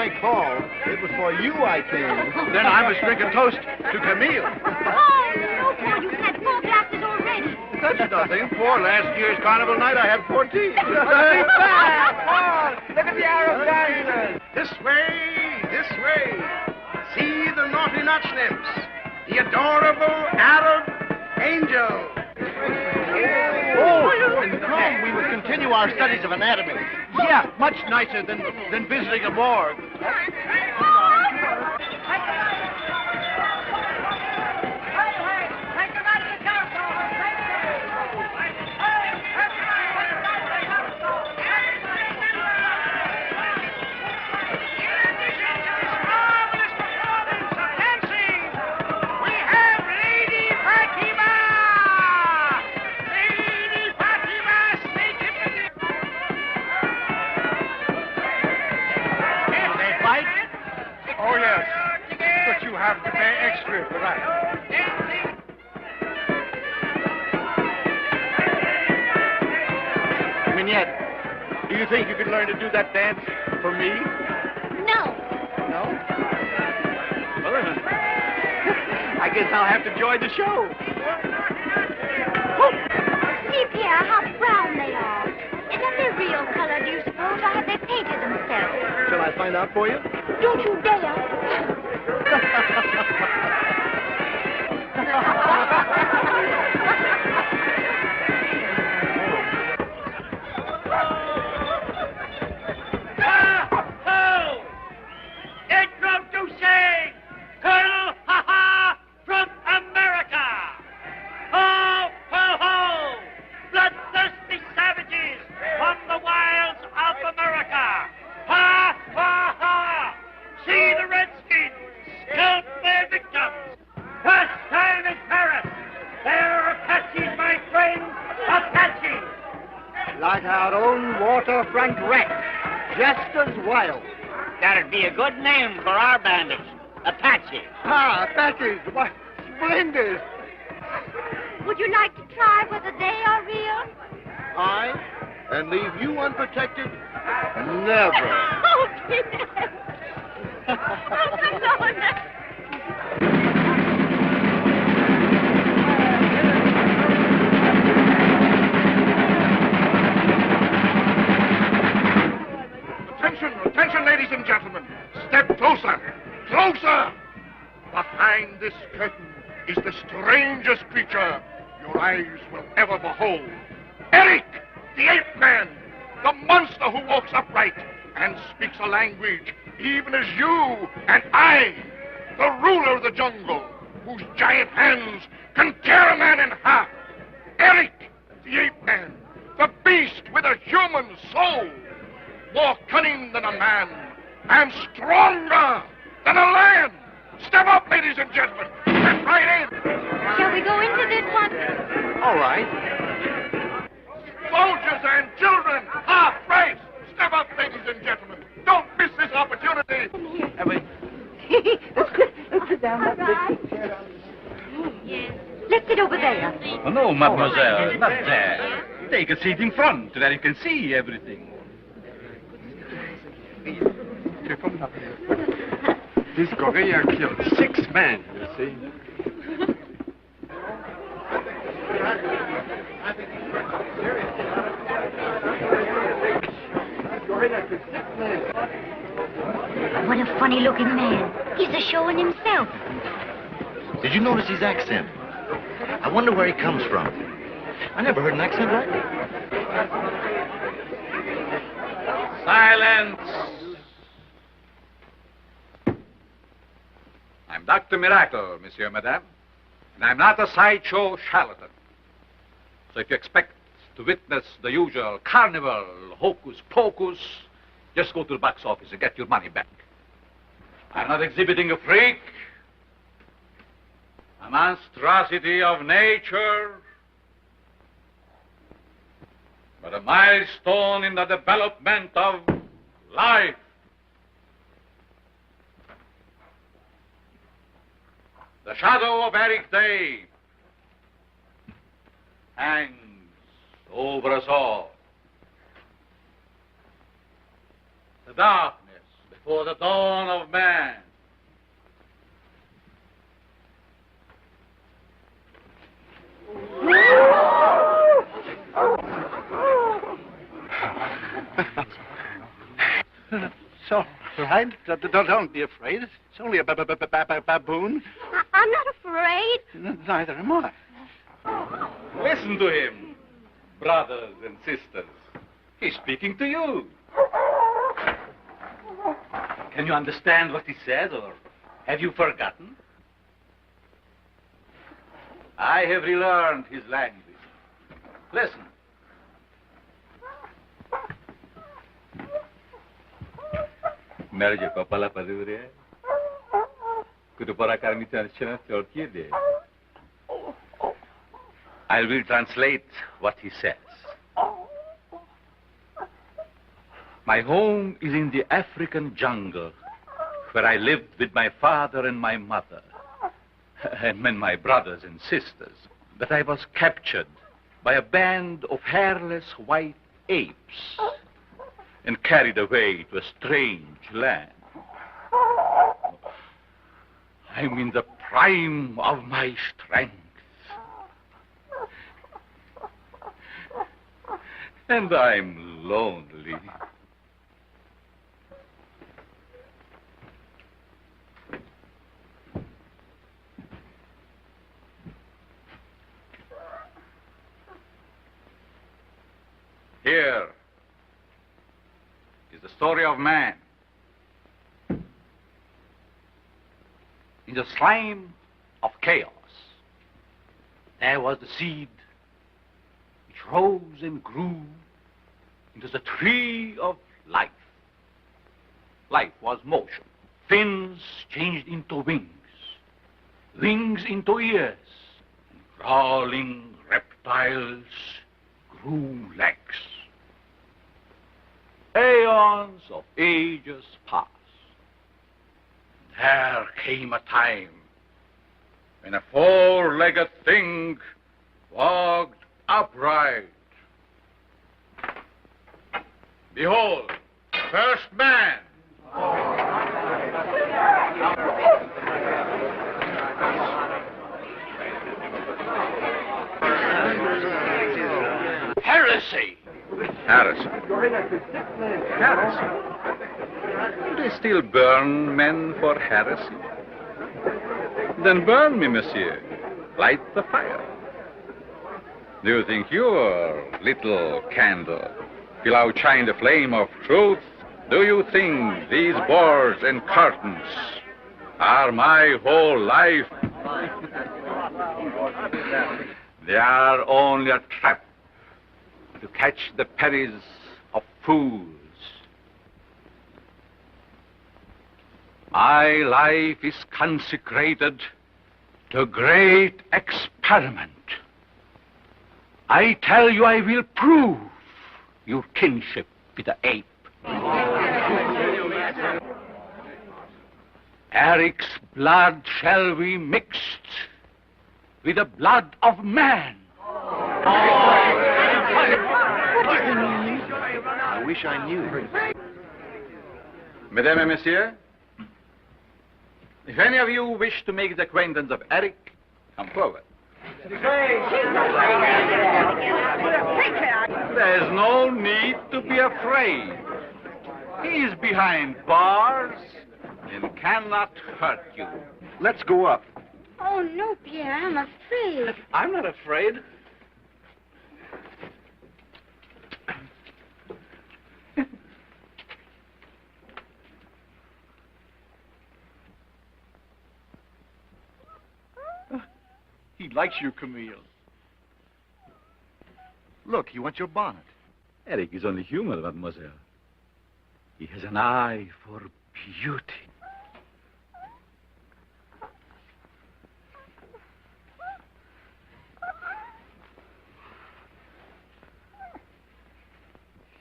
I called. It was for you I came. Then I must drink a toast to Camille. Oh, no, Paul, you've had 4 glasses already. That's nothing. For last year's carnival night, I had 14. Look at the Arab dancers. This way, this way. See the naughty notch nymphs. The adorable Arab angel. Oh, and come, we will continue our studies of anatomy. Yeah, much nicer than visiting a morgue. Oh, yes. But you have to pay extra for that. Mignette, do you think you could learn to do that dance for me? No. No? Well, then, I guess I'll have to join the show. See, Pierre, how brown they are. Isn't they real color, do you suppose, or have they painted themselves? Shall I find out for you? Don't you dare. Introducing Colonel Ha-Ha from America. Ho, ho, ho! Bloodthirsty savages from the wilds of America. Ha, ha, ha! See the Redskins scalp their victims. First time in Paris. They're Apaches, my friends, Apaches. Like our own waterfront rat, just as wild. That'd be a good name for our bandits. Apache. Ah, Apaches, why, splendid. Would you like to try whether they are real? I, and leave you unprotected? Never. Oh, Pierre. Oh, come on. Attention, attention, ladies and gentlemen. Step closer, closer. Behind this curtain is the strangest creature your eyes will ever behold. Eric, the ape man, the monster who walks upright and speaks a language even as you and I, the ruler of the jungle, whose giant hands can tear a man in half. Eric, the ape man, the beast with a human soul, more cunning than a man and stronger than a lion. Step up, ladies and gentlemen. Step right in. Shall we go into this one? All right. Soldiers and children, half price. Step up, ladies and gentlemen. Don't miss this opportunity. Let's sit down. Yes. Let's sit over there. Oh, no, mademoiselle, not there. Take a seat in front where you can see everything. This gorilla killed 6 men, you see. What a funny-looking man. He's a showing himself. Did you notice his accent? I wonder where he comes from. I never heard an accent like that. Silence! I'm Dr. Miracle, Monsieur, Madame, and I'm not a sideshow charlatan. So if you expect to witness the usual carnival hocus pocus, just go to the box office and get your money back. I'm not exhibiting a freak, a monstrosity of nature, but a milestone in the development of life. The shadow of Eric Day hangs over us all. The darkness for the dawn of man. So, right? Don't be afraid. It's only a baboon. I'm not afraid. Neither am I. Listen to him, brothers and sisters. He's speaking to you. Can you understand what he said, or have you forgotten? I have relearned his language. Listen. Merge papala padure. Kutupara karmitan chana torkide. I will translate what he says. My home is in the African jungle, where I lived with my father and my mother, and my brothers and sisters. But I was captured by a band of hairless white apes and carried away to a strange land. I'm in the prime of my strength. And I'm lonely. Here is the story of man. In the slime of chaos, there was the seed which rose and grew into the tree of life. Life was motion. Fins changed into wings, wings into ears, and crawling reptiles grew legs. Aeons of ages passed. There came a time when a four-legged thing walked upright. Behold, the first man. Heresy. Heresy. Heresy. Do they still burn men for heresy? Then burn me, monsieur. Light the fire. Do you think your little candle will outshine the flame of truth? Do you think these boards and curtains are my whole life? They are only a trap to catch the pennies of fools. My life is consecrated to a great experiment. I tell you, I will prove your kinship with the ape. Eric's blood shall be mixed with the blood of man. I wish I knew. Mesdames et messieurs, if any of you wish to make the acquaintance of Eric, come forward. There's no need to be afraid. He's behind bars and cannot hurt you. Let's go up. Oh, no, Pierre, I'm afraid. I'm not afraid. He likes you, Camille. Look, he wants your bonnet. Eric is only human, mademoiselle. He has an eye for beauty.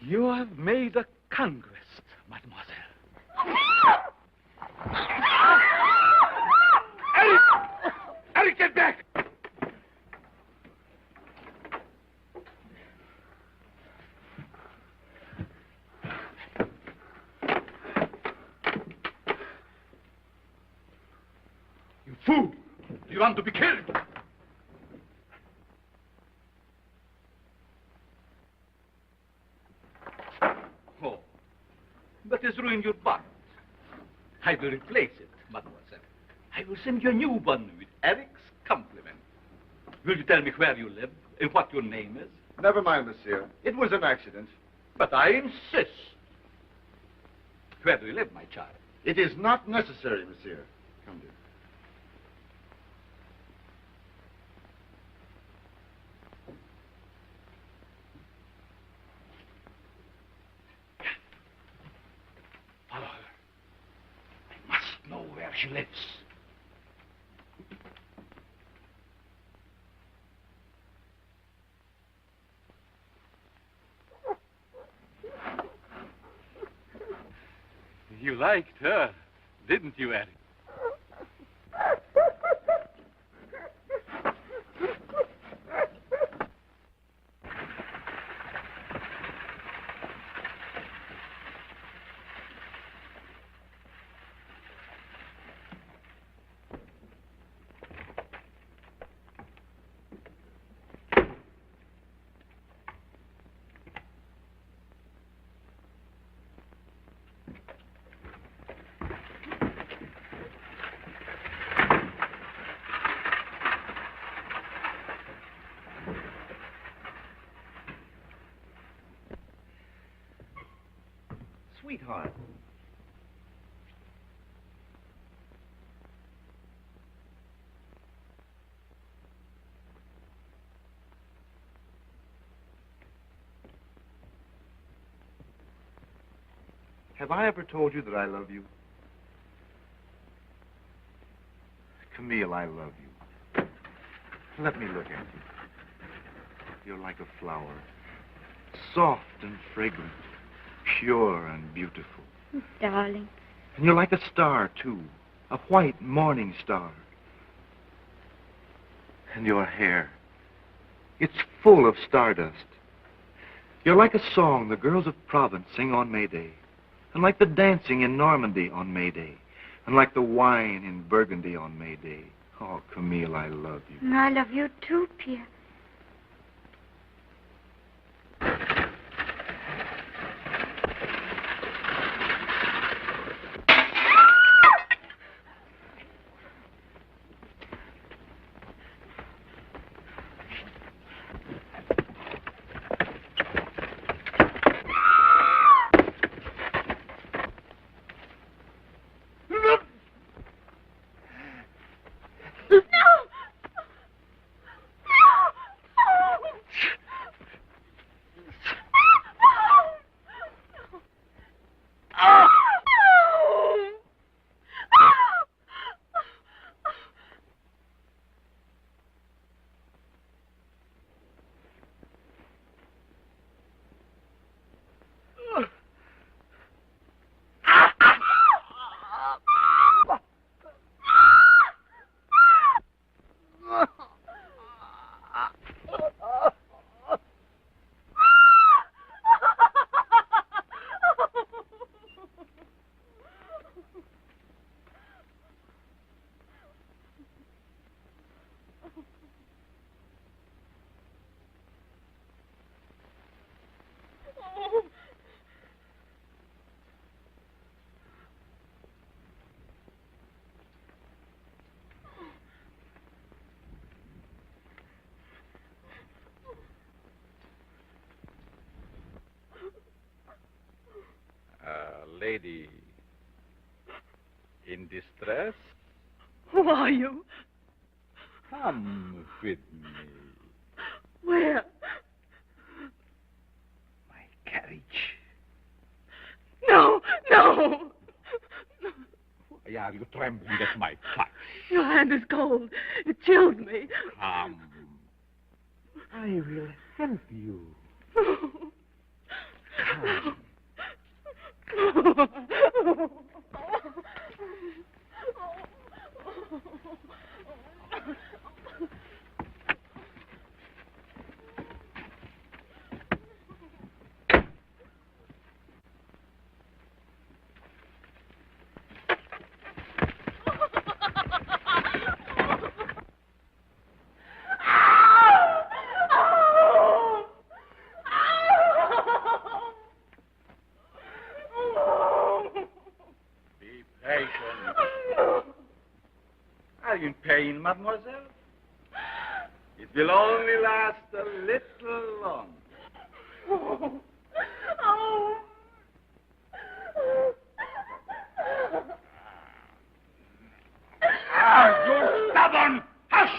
You have made a conquest, mademoiselle. Eric! Eric, get back! you want to be killed. Oh, that has ruined your butt. I will replace it, mademoiselle. I will send you a new one with Eric's compliment. Will you tell me where you live and what your name is? Never mind, monsieur. It was an accident. But I insist. Where do you live, my child? It is not necessary, monsieur. Come, dear. Follow her. I must know where she lives. You liked her, didn't you, Eric? Sweetheart. Have I ever told you that I love you? Camille, I love you. Let me look at you. You're like a flower, soft and fragrant, pure and beautiful. Darling. And you're like a star, too, a white morning star. And your hair, it's full of stardust. You're like a song the girls of Provence sing on May Day, and like the dancing in Normandy on May Day, and like the wine in Burgundy on May Day. Oh, Camille, I love you. And I love you too, Pierre. Lady in distress? Who are you? Come with me. Where? My carriage. No, no. Why are you trembling at my touch? Your hand is cold. It chills me. Come. I will help you. Come. It will only last a little longer. Oh. Oh. You stubborn! Hush!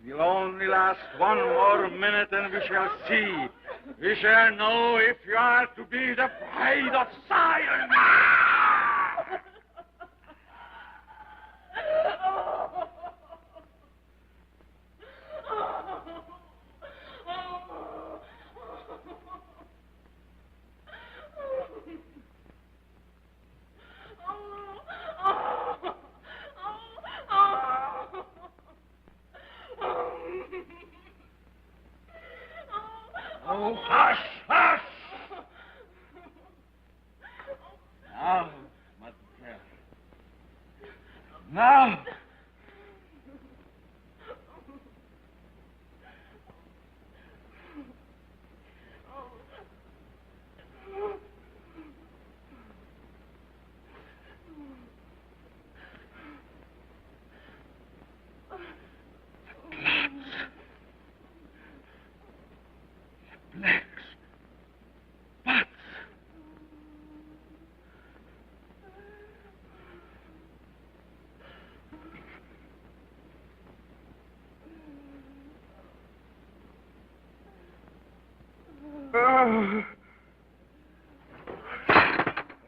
It will only last one more minute and we shall see. We shall know if you are to be the bride of science. Oh, hush, hush! Now, mademoiselle. Now.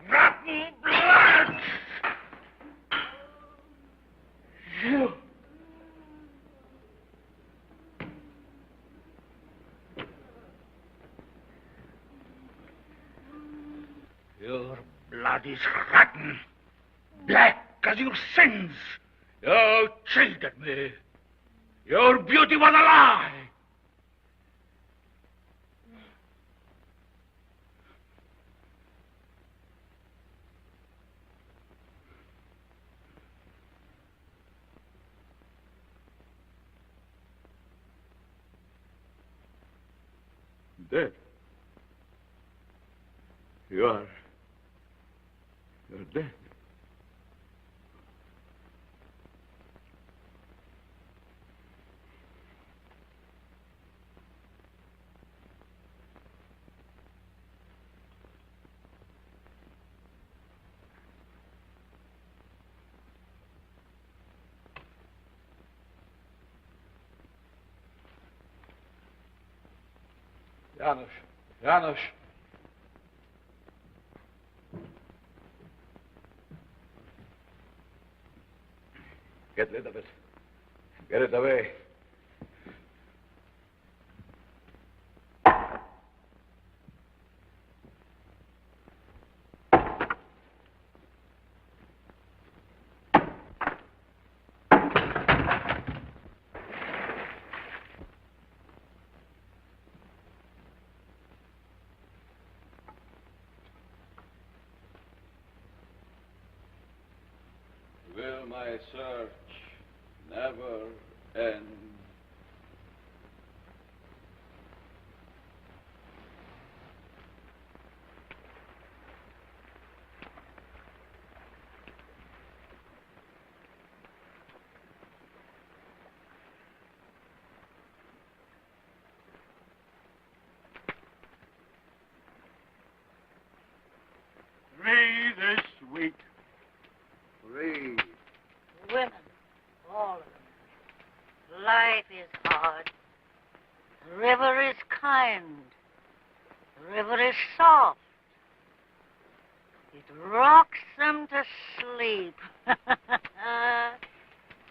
Rotten blood! You. Your blood is rotten, black as your sins. You cheated me. Your beauty was a lie. Dead. You're dead. Janusz. Get rid of it. Get it away. Will my search never end? Read this sweet. Read. Women, all of them. Life is hard. The river is kind. The river is soft. It rocks them to sleep and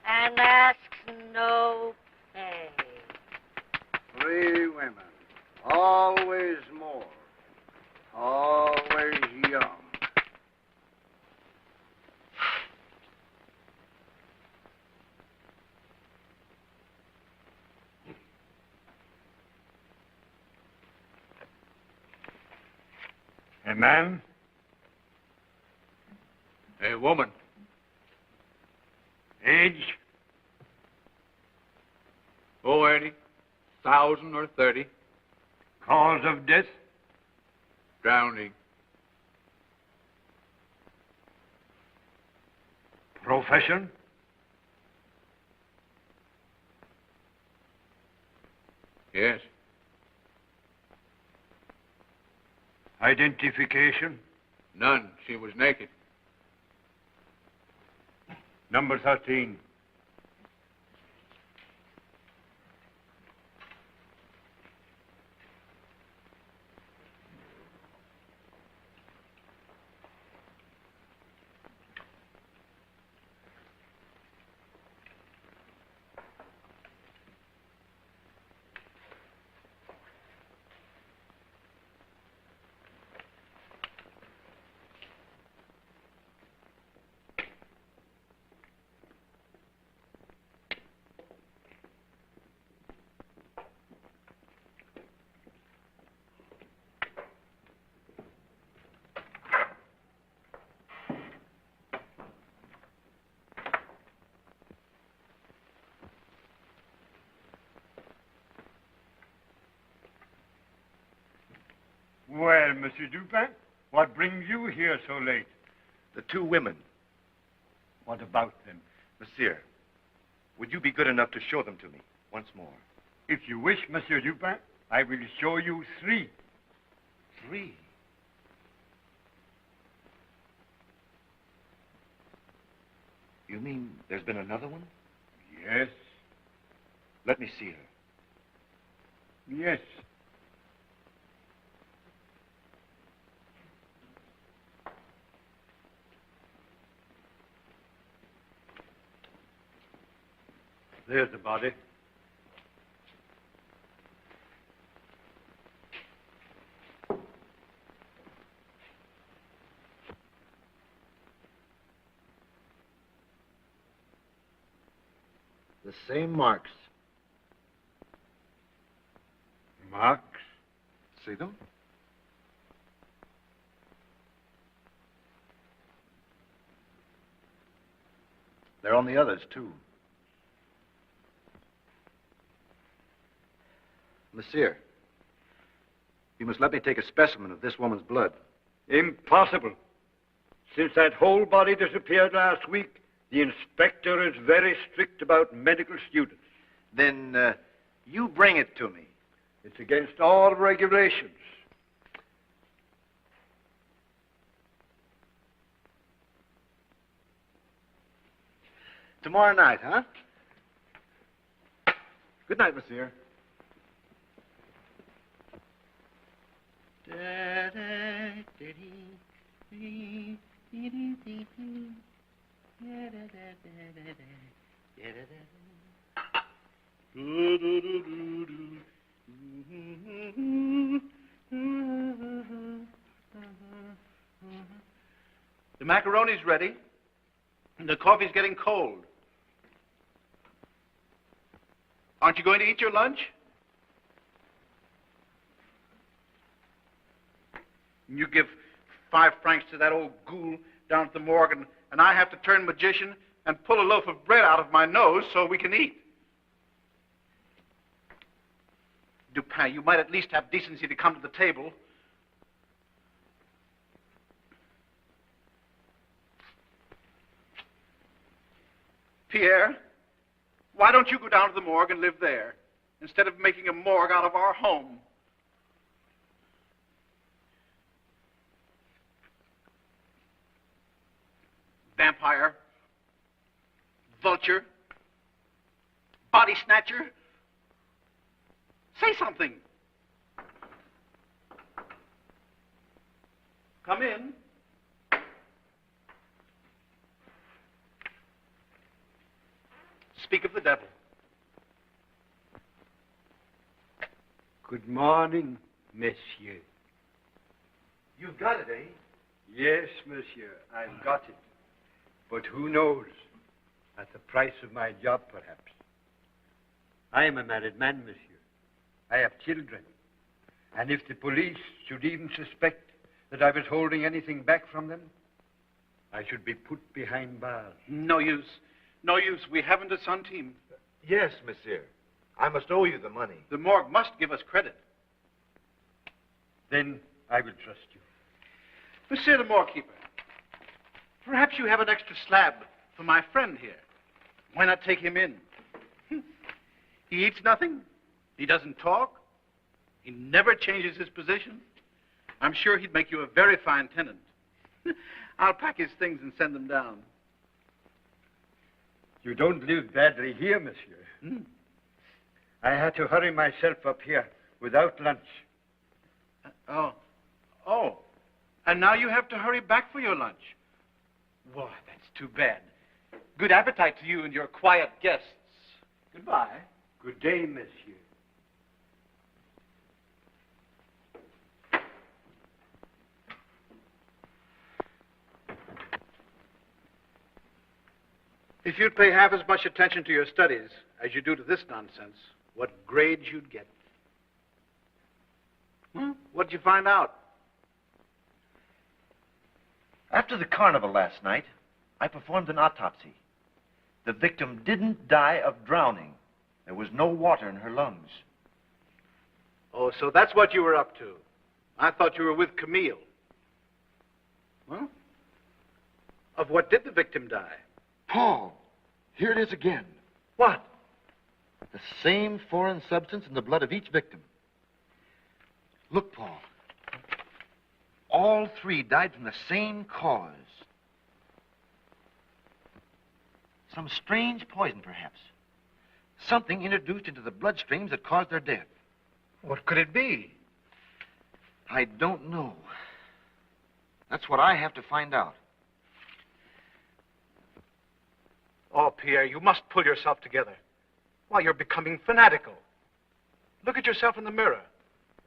asks no pay. Three women, always more, always young. A man? A woman. Age? Oh, 80,000 or 30. Cause of death? Drowning. Profession? Yes. Identification? None. She was naked. Number 13. Well, Monsieur Dupin, what brings you here so late? The two women. What about them? Monsieur, would you be good enough to show them to me once more? If you wish, Monsieur Dupin, I will show you 3. 3? You mean there's been another one? Yes. Let me see her. Yes. There's the body. The same marks. Marks? See them? They're on the others, too. Monsieur, you must let me take a specimen of this woman's blood. Impossible. Since that whole body disappeared last week, the inspector is very strict about medical students. Then, you bring it to me. It's against all regulations. Tomorrow night, huh? Good night, monsieur. The macaroni's ready. The coffee's getting cold. Aren't you going to eat your lunch? You give 5 francs to that old ghoul down at the morgue, and I have to turn magician and pull a loaf of bread out of my nose so we can eat. Dupin, you might at least have decency to come to the table. Pierre, why don't you go down to the morgue and live there, instead of making a morgue out of our home? Vampire, vulture, body snatcher. Say something. Come in. Speak of the devil. Good morning, monsieur. You've got it, eh? Yes, monsieur, I've got it. But who knows? At the price of my job, perhaps. I am a married man, monsieur. I have children. And if the police should even suspect that I was holding anything back from them, I should be put behind bars. No use. No use. We haven't a Sun team. Yes, monsieur. I must owe you the money. The morgue must give us credit. Then I will trust you. Monsieur the morgue keeper, perhaps you have an extra slab for my friend here. Why not take him in? He eats nothing, He doesn't talk. He never changes his position. I'm sure he'd make you a very fine tenant. I'll pack his things and send them down. You don't live badly here, monsieur. I had to hurry myself up here without lunch. Oh. And now you have to hurry back for your lunch. Why, that's too bad. Good appetite to you and your quiet guests. Goodbye. Good day, monsieur. If you'd pay half as much attention to your studies as you do to this nonsense, what grades you'd get. What'd you find out? After the carnival last night, I performed an autopsy. The victim didn't die of drowning. There was no water in her lungs. Oh, so that's what you were up to. I thought you were with Camille. Well, of what did the victim die? Paul, here it is again. What? The same foreign substance in the blood of each victim. Look, Paul. All three died from the same cause. Some strange poison, perhaps. Something introduced into the bloodstreams that caused their death. What could it be? I don't know. That's what I have to find out. Oh, Pierre, you must pull yourself together. Why, you're becoming fanatical. Look at yourself in the mirror.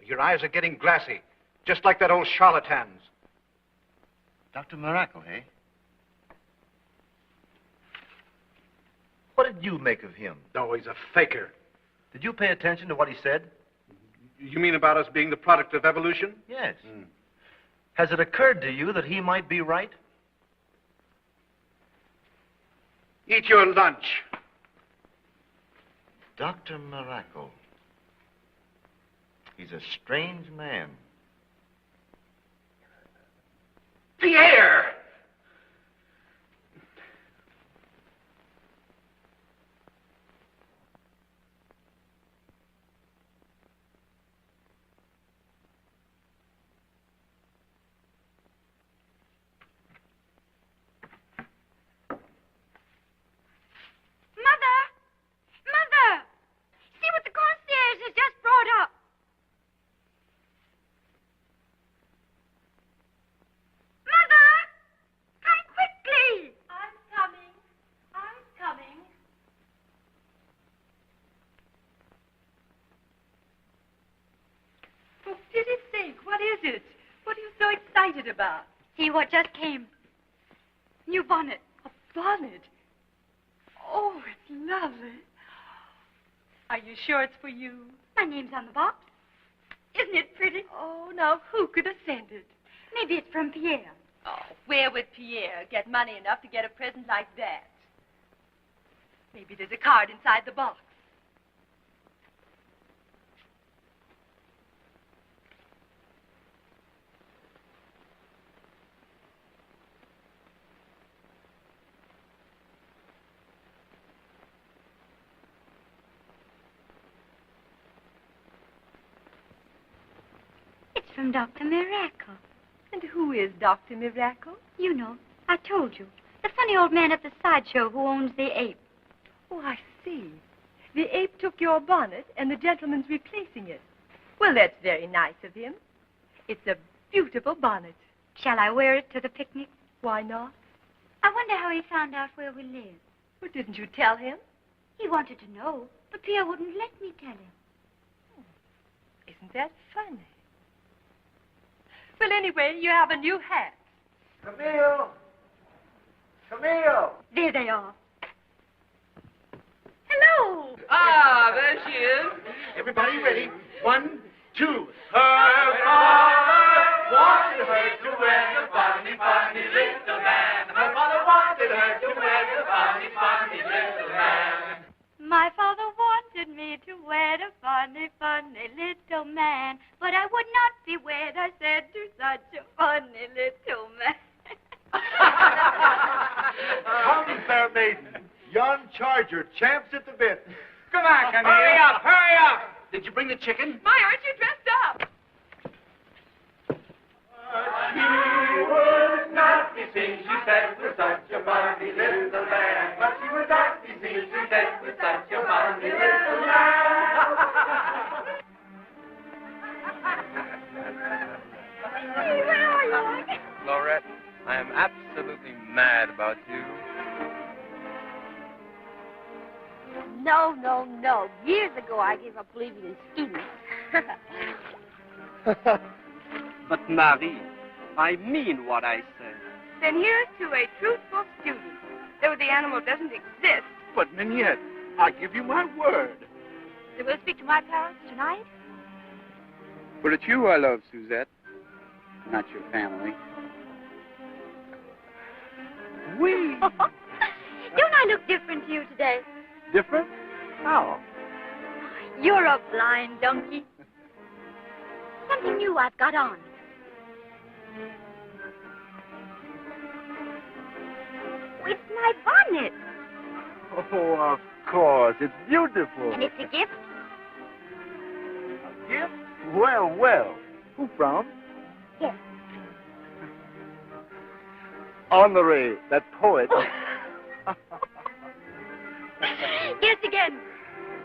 Your eyes are getting glassy, just like that old charlatan's. Dr. Miracle, eh? What did you make of him? No, he's a faker. Did you pay attention to what he said? You mean about us being the product of evolution? Yes. Has it occurred to you that he might be right? Eat your lunch. Dr. Miracle. He's a strange man. Pierre! Mother! See what the concierge has just brought up. Mother! Come quickly! I'm coming. For pity's sake, what is it? What are you so excited about? See what just came. New bonnet. A bonnet? Oh, it's lovely. Are you sure it's for you? My name's on the box. Isn't it pretty? Oh, now who could have sent it? Maybe it's from Pierre. Oh, where would Pierre get money enough to get a present like that? Maybe there's a card inside the box. It's from Dr. Miracle. And who is Dr. Miracle? You know, I told you. The funny old man at the sideshow who owns the ape. Oh, I see. The ape took your bonnet, and the gentleman's replacing it. Well, that's very nice of him. It's a beautiful bonnet. Shall I wear it to the picnic? Why not? I wonder how he found out where we live. Well, didn't you tell him? He wanted to know, but Pierre wouldn't let me tell him. Isn't that funny? Well, anyway, you have a new hat. Camille! Camille! There they are. Hello! Ah, there she is. Everybody ready? 1, 2. Her father wanted her to wear the funny, funny little man. Her father wanted her to wear the funny, funny little man. My father wanted me to wear the funny, funny little man, but I would not be wed, I said, to such a funny little man. Come, fair maiden. Yon charger champs at the bit. Come on, Camille. Hurry up, hurry up. Did you bring the chicken? My, aren't you dressed up? She would not be seen, she said, with such a funny little man. But she would not be seen, she said, with such a funny little man. Where are you? Lorette, I am absolutely mad about you. No, no, no. Years ago, I gave up believing in students. But, Marie, I mean what I say. Then here's to a truthful student. Though the animal doesn't exist. But, Mignette, I give you my word. So we'll speak to my parents tonight? But it's you I love, Suzette, not your family. Wee! Don't I look different to you today? Different? How? You're a blind donkey. Something new I've got on. It's my bonnet. Oh, of course. It's beautiful. And it's a gift? A gift? Well, well. Who from? Yes. Honoré, that poet. Guess again.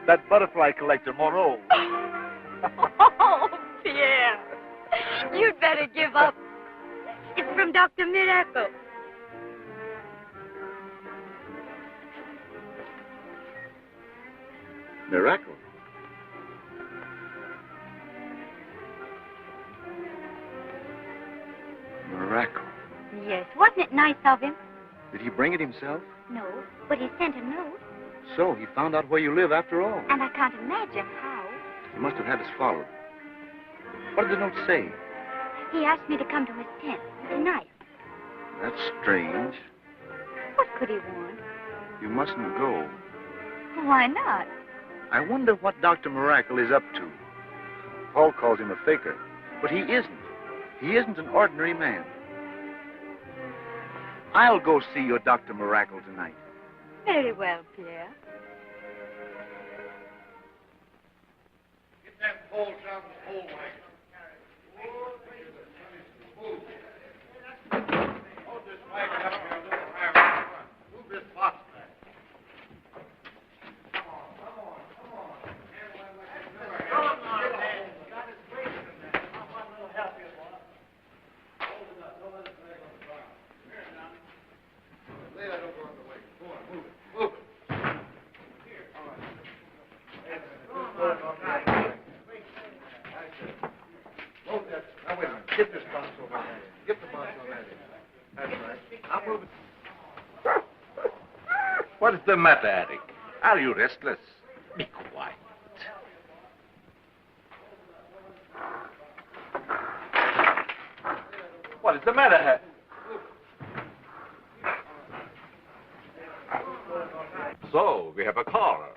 That butterfly collector, Moreau. Oh, Pierre. You'd better give up. It's from Dr. Miracle. Miracle. Miracle. Yes, wasn't it nice of him? Did he bring it himself? No, but he sent a note, So he found out where you live after all. and I can't imagine how. He must have had us followed. What did the note say? He asked me to come to his tent tonight. That's strange. What could he want? You mustn't go. Why not? I wonder what Dr. Miracle is up to. Paul calls him a faker, but he isn't. He isn't an ordinary man. I'll go see your Dr. Miracle tonight. Very well, Pierre. Get them poles down the pole wagon. Hold this wagon up here a little higher in front. Move this box back. Come on. Come on, man. Got his weight in there. How about a little help here, boy? Hold it up. Don't let it drag on the ground. Here, Johnny. Lay that over on the wagon. Go on, move it. Move it. Here. All right. Move that. Now, wait a minute. Get this box over there. Get the box on that end. That's right. I'll move it. What is the matter, Eric? Are you restless? Be quiet. What is the matter, Harry? So, we have a caller.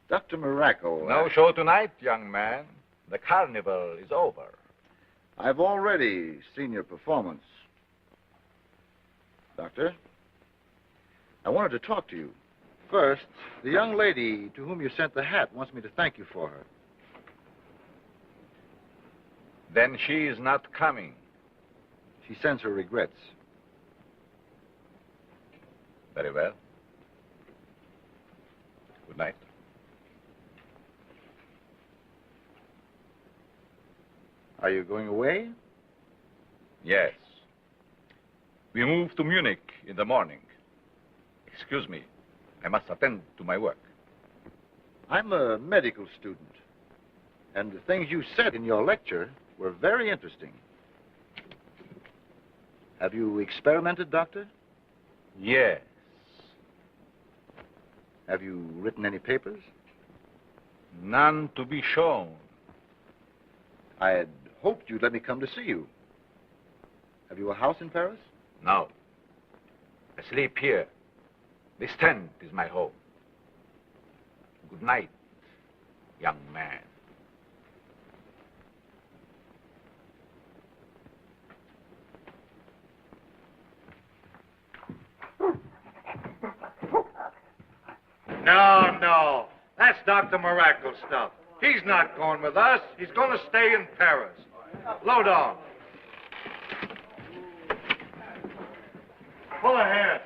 Dr. Miracle. No show tonight, young man. The carnival is over. I've already seen your performance. Doctor, I wanted to talk to you. First, the young lady to whom you sent the hat wants me to thank you for her. Then she is not coming. She sends her regrets. Very well. Good night. Are you going away? Yes. We move to Munich in the morning. Excuse me. I must attend to my work. I'm a medical student, and the things you said in your lecture were very interesting. Have you experimented, Doctor? Yes. Have you written any papers? None to be shown. I had hoped you'd let me come to see you. Have you a house in Paris? No. I sleep here. This tent is my home. Good night, young man. No. That's Dr. Miracle stuff. He's not going with us. He's going to stay in Paris. Load on. Pull ahead.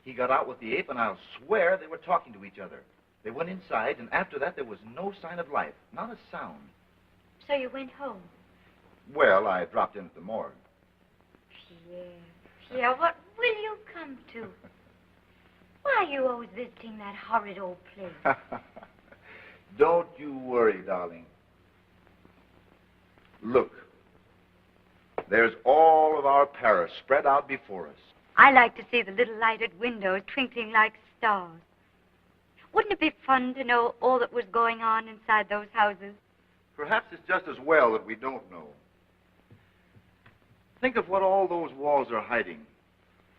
He got out with the ape, and I'll swear they were talking to each other. They went inside, and after that, there was no sign of life, not a sound. So you went home? Well, I dropped in at the morgue. Pierre, what will you come to? Why are you always visiting that horrid old place? Don't you worry, darling. Look, there's all of our Paris spread out before us. I like to see the little lighted windows twinkling like stars. Wouldn't it be fun to know all that was going on inside those houses? Perhaps it's just as well that we don't know. Think of what all those walls are hiding.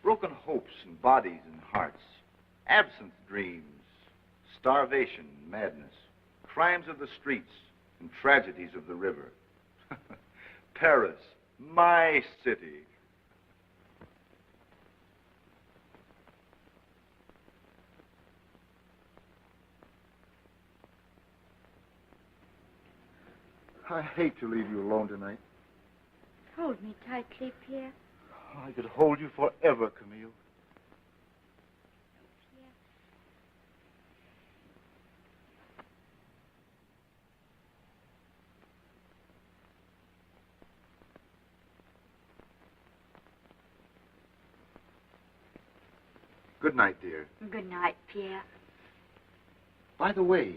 Broken hopes and bodies and hearts. Absent dreams. Starvation and madness. Crimes of the streets and tragedies of the river. Paris, my city. I hate to leave you alone tonight. Hold me tightly, Pierre. I could hold you forever, Camille. Good night, dear. Good night, Pierre. By the way,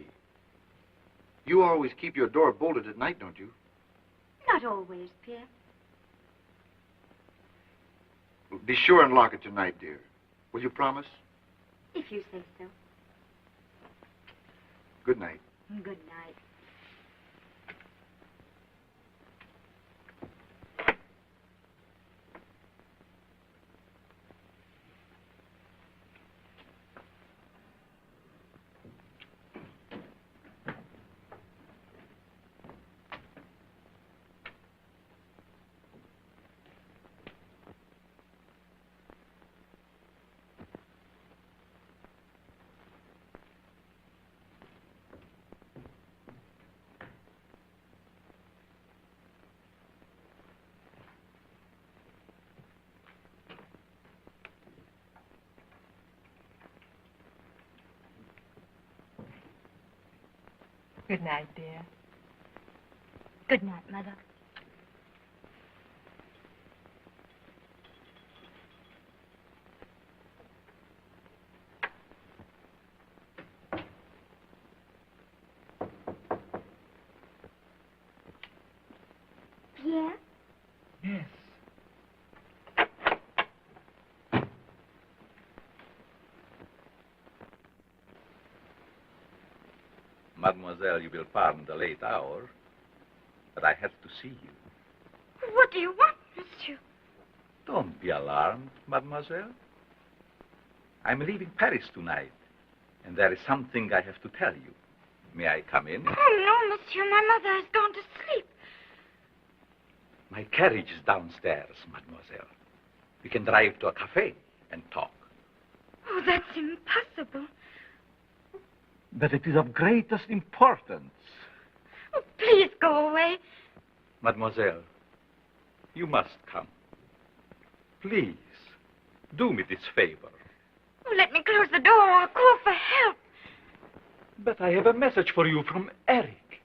you always keep your door bolted at night, don't you? Not always, Pierre. Be sure and lock it tonight, dear. Will you promise? If you say so. Good night. Good night. Good night, dear. Good night, Mother. Pierre? Yes. Mademoiselle, you will pardon the late hour, but I have to see you. What do you want, monsieur? Don't be alarmed, mademoiselle. I'm leaving Paris tonight, and there is something I have to tell you. May I come in? Oh, no, monsieur. My mother has gone to sleep. My carriage is downstairs, mademoiselle. We can drive to a cafe and talk. Oh, that's impossible. But it is of greatest importance. Oh, please go away. Mademoiselle, you must come. Please, do me this favor. Oh, let me close the door or I'll call for help. But I have a message for you from Eric.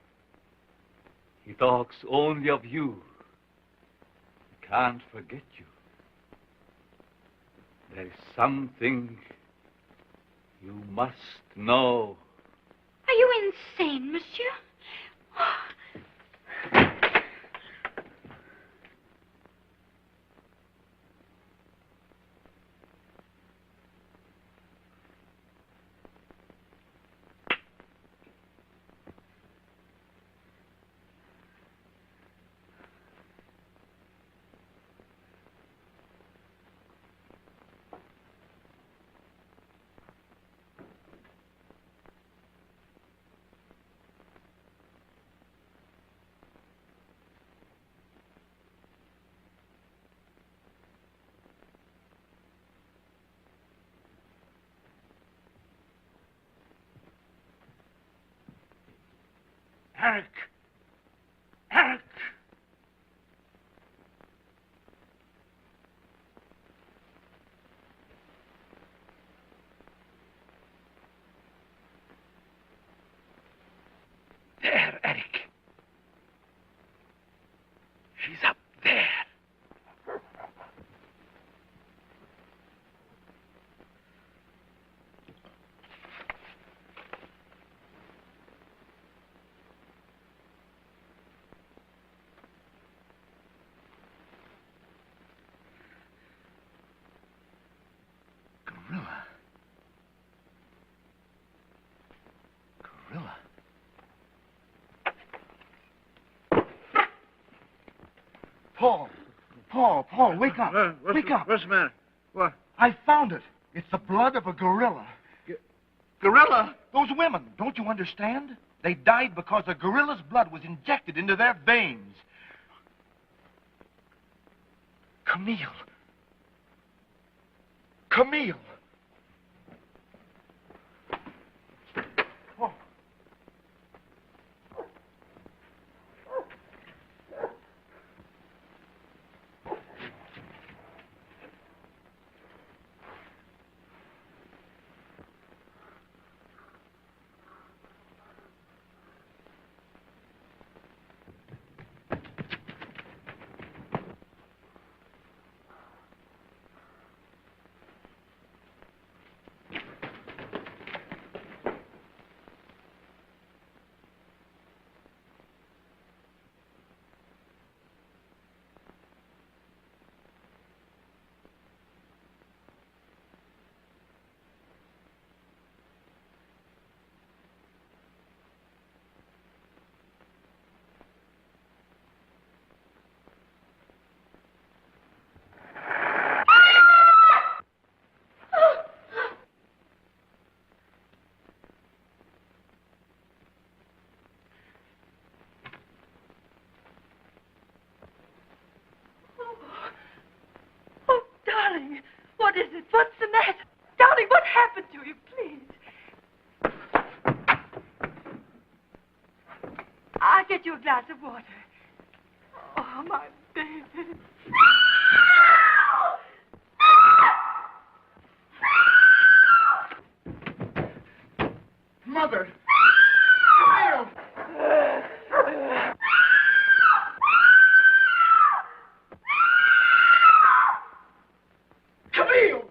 He talks only of you. He can't forget you. There is something you must know. Are you insane, monsieur? Eric! Eric! There, Eric. She's up there. Gorilla. Paul, wake up. Wake up. What's the matter? What? I found it. It's the blood of a gorilla. Gorilla? Those women, don't you understand? They died because a gorilla's blood was injected into their veins. Camille. Darling, what is it? What's the matter? Darling, what happened to you, please? I'll get you a glass of water. Oh, my baby. Mother! Camille!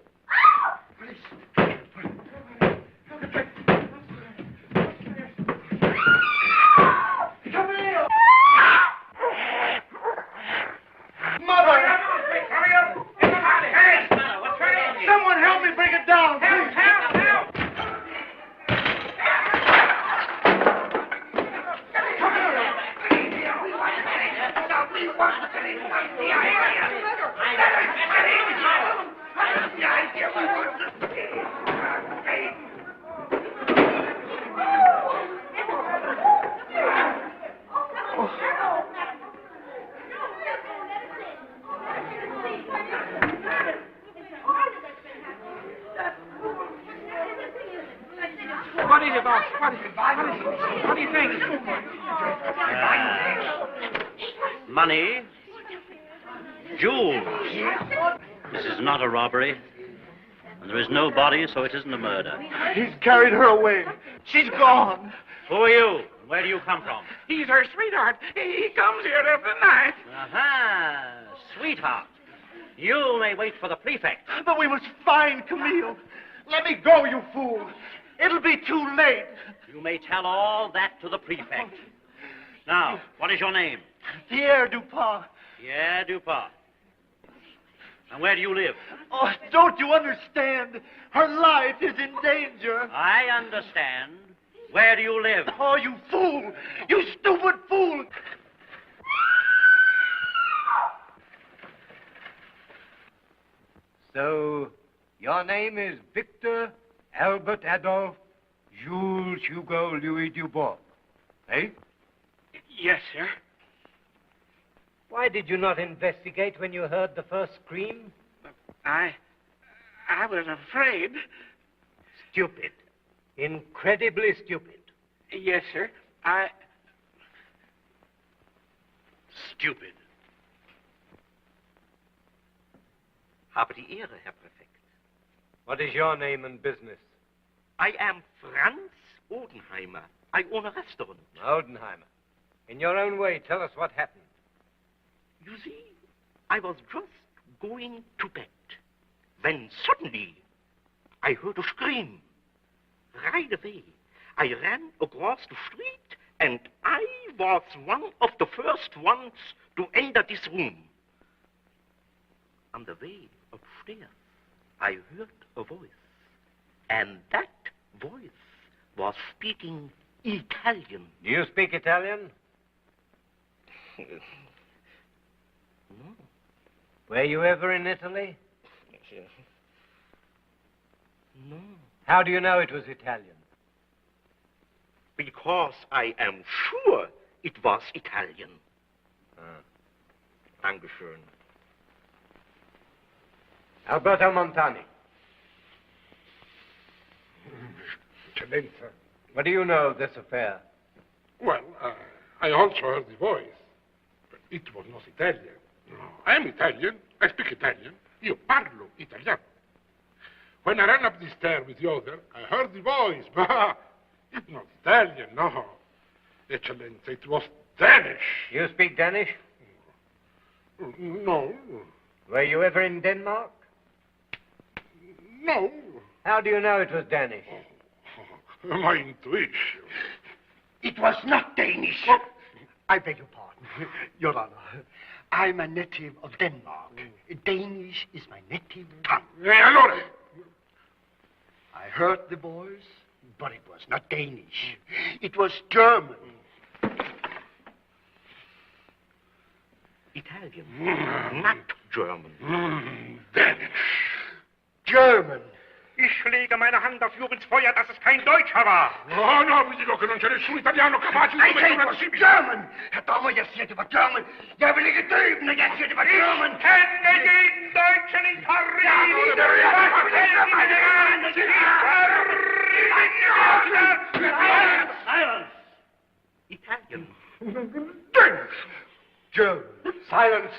Camille! Mother! Someone help me bring it down, please! Help! What is it, boss? What do you think? Money, jewels. This is not a robbery, and there is no body, so it isn't a murder. He's carried her away. She's gone. Who are you? Where do you come from? He's her sweetheart. He comes here every night. Aha, sweetheart. You may wait for the prefect. But we must find Camille. Let me go, you fool. It'll be too late. You may tell all that to the prefect. Now, what is your name? Pierre Dupin. Pierre Dupin. And where do you live? Oh, don't you understand? Her life is in danger. I understand. Where do you live? Oh, you fool! You stupid fool! So, your name is Victor Albert Adolphe Jules Hugo Louis Dubois, eh? Yes, sir. Why did you not investigate when you heard the first scream? I was afraid. Stupid. Incredibly stupid. Yes, sir. Stupid. Habe die Ehre, Herr Präfekt. What is your name and business? I am Franz Odenheimer. I own a restaurant. Odenheimer. In your own way, tell us what happened. You see, I was just going to bed when suddenly I heard a scream. Right away, I ran across the street and I was one of the first ones to enter this room. On the way upstairs, I heard a voice, and that voice was speaking Italian. Do you speak Italian? No. Were you ever in Italy? No. How do you know it was Italian? Because I am sure it was Italian. Dankeschön. Alberto Montani. Eccellenza. What do you know of this affair? Well, I also heard the voice, but it was not Italian. No, I am Italian. I speak Italian. Io parlo italiano. When I ran up the stair with the other, I heard the voice, but it's not Italian, no. Eccellenza, it was Danish. You speak Danish? No. Were you ever in Denmark? No. How do you know it was Danish? My intuition. It was not Danish. I beg your pardon, Your Honor. I'm a native of Denmark. Danish is my native tongue. Allora? I heard the voice, but it was not Danish. It was German. Italian, not German. Danish. German. Ich lege meine Hand auf Jubels Feuer, dass es kein Deutscher war. Oh, no, vi dico che non c'è nessun italiano capace di I say it was German. Herr Dommer, jeg siger, det var German. Jeg vil ikke døbe, når jeg siger, det var German. Kenne jeden Deutschen in Paris. Silence! Italian. Danish. German. Silence!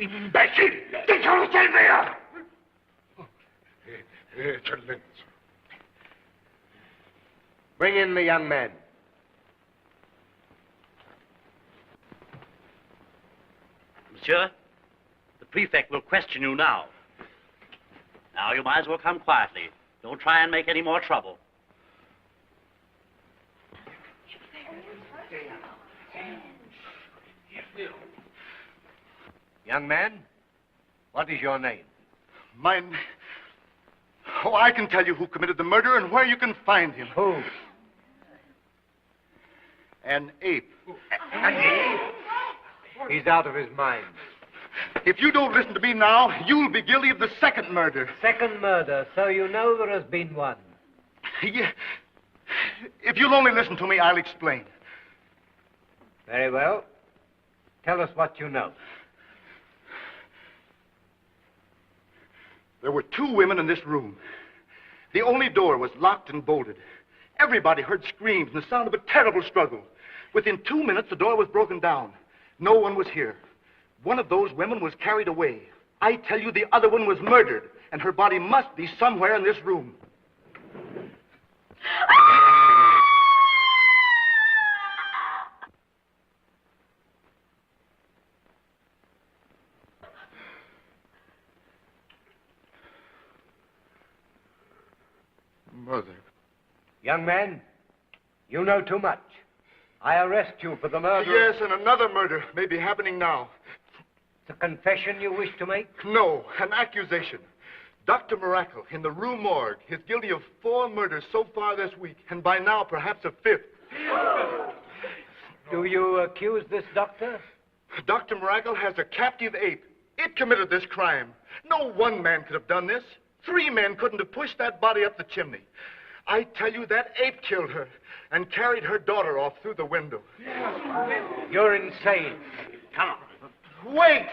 Imbecille! Det kan du selv være! Eccellenza. Bring in the young man. Monsieur, the prefect will question you now. Now, you might as well come quietly. Don't try and make any more trouble. Young man, what is your name? Mine. Oh, I can tell you who committed the murder and where you can find him. Who? An ape. An ape? He's out of his mind. If you don't listen to me now, you'll be guilty of the second murder. Second murder, so you know there has been one. Yeah. If you'll only listen to me, I'll explain. Very well. Tell us what you know. There were two women in this room. The only door was locked and bolted. Everybody heard screams and the sound of a terrible struggle. Within 2 minutes, the door was broken down. No one was here. One of those women was carried away. I tell you, the other one was murdered, and her body must be somewhere in this room. mother. Young man, you know too much. I arrest you for the murder. Yes, and another murder may be happening now. It's a confession you wish to make? No, an accusation. Dr. Miracle in the Rua Morgue is guilty of 4 murders so far this week, and by now perhaps a 5th. Do you accuse this doctor? Dr. Miracle has a captive ape. It committed this crime. No one man could have done this. 3 men couldn't have pushed that body up the chimney. I tell you, that ape killed her and carried her daughter off through the window. You're insane. Come on. Wait!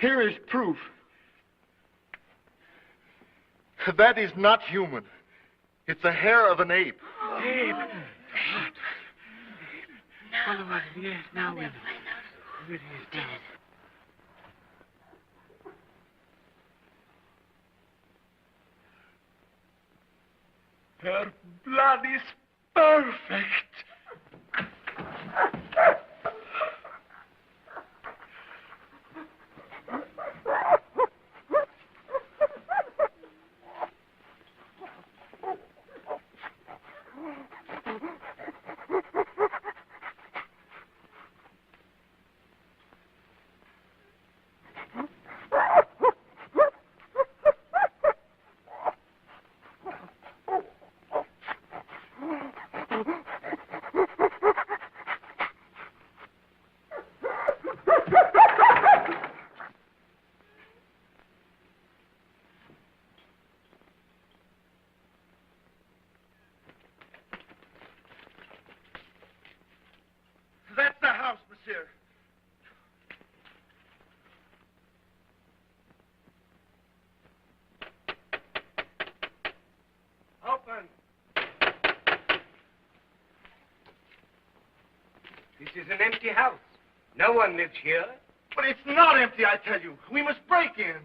Here is proof. That is not human. It's the hair of an ape. Ape. Yes, now we know. It is now. Her blood is perfect. That's the house, monsieur. Open. This is an empty house. No one lives here. But it's not empty, I tell you. We must break in.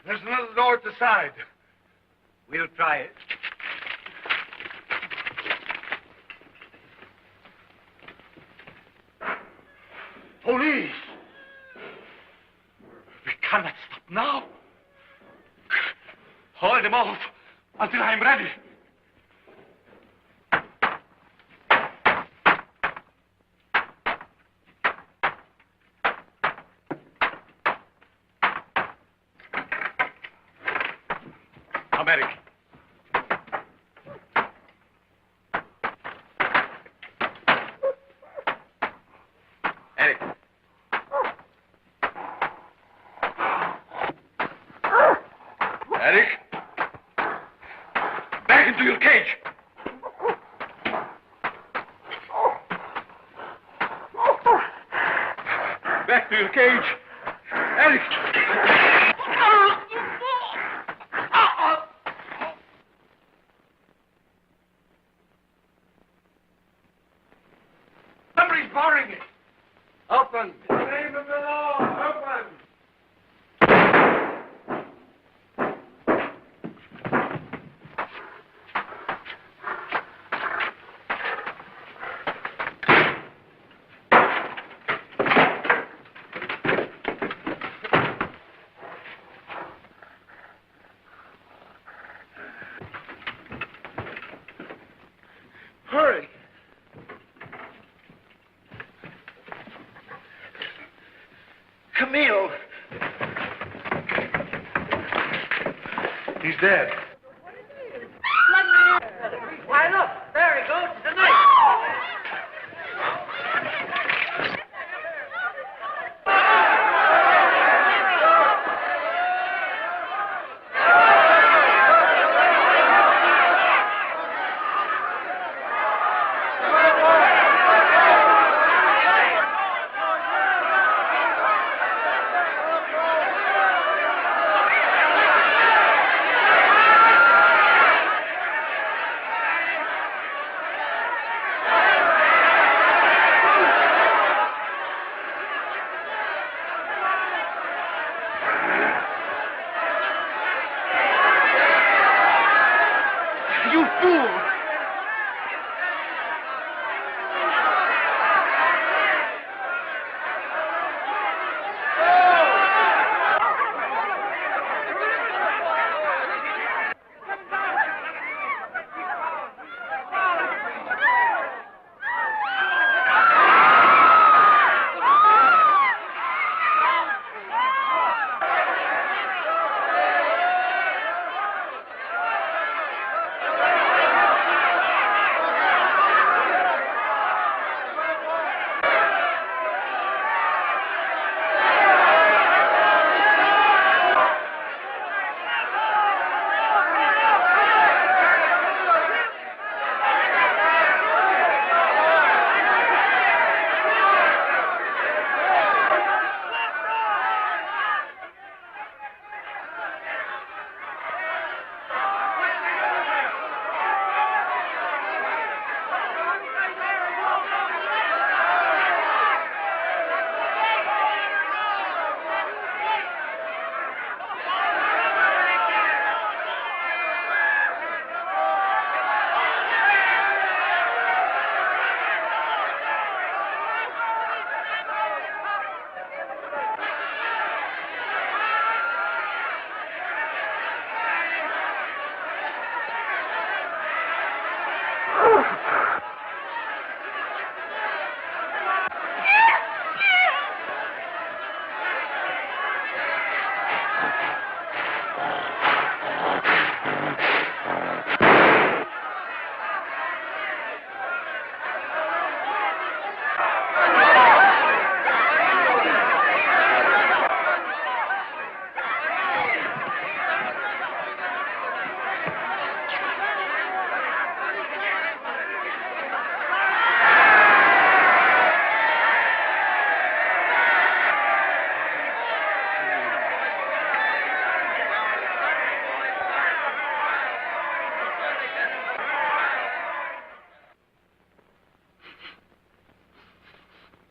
There's another door at the side. We'll try it. Police! We cannot stop now. Hold them off until I am ready. Come, Eric. Eric. Eric. Back into your cage. Back to your cage. Eric. Somebody's barring it. Open. In the name of the law, open. Hurry. Camille. He's dead. Why, look. There he goes. The knife.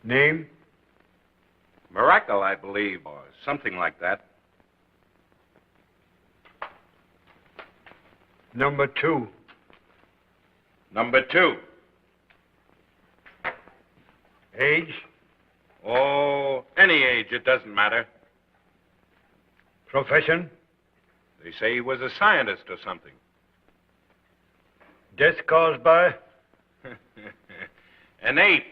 Name? Miracle, I believe, or something like that. Number 2. Number 2. Age? Oh, any age, it doesn't matter. Profession? They say he was a scientist or something. Death caused by? An ape.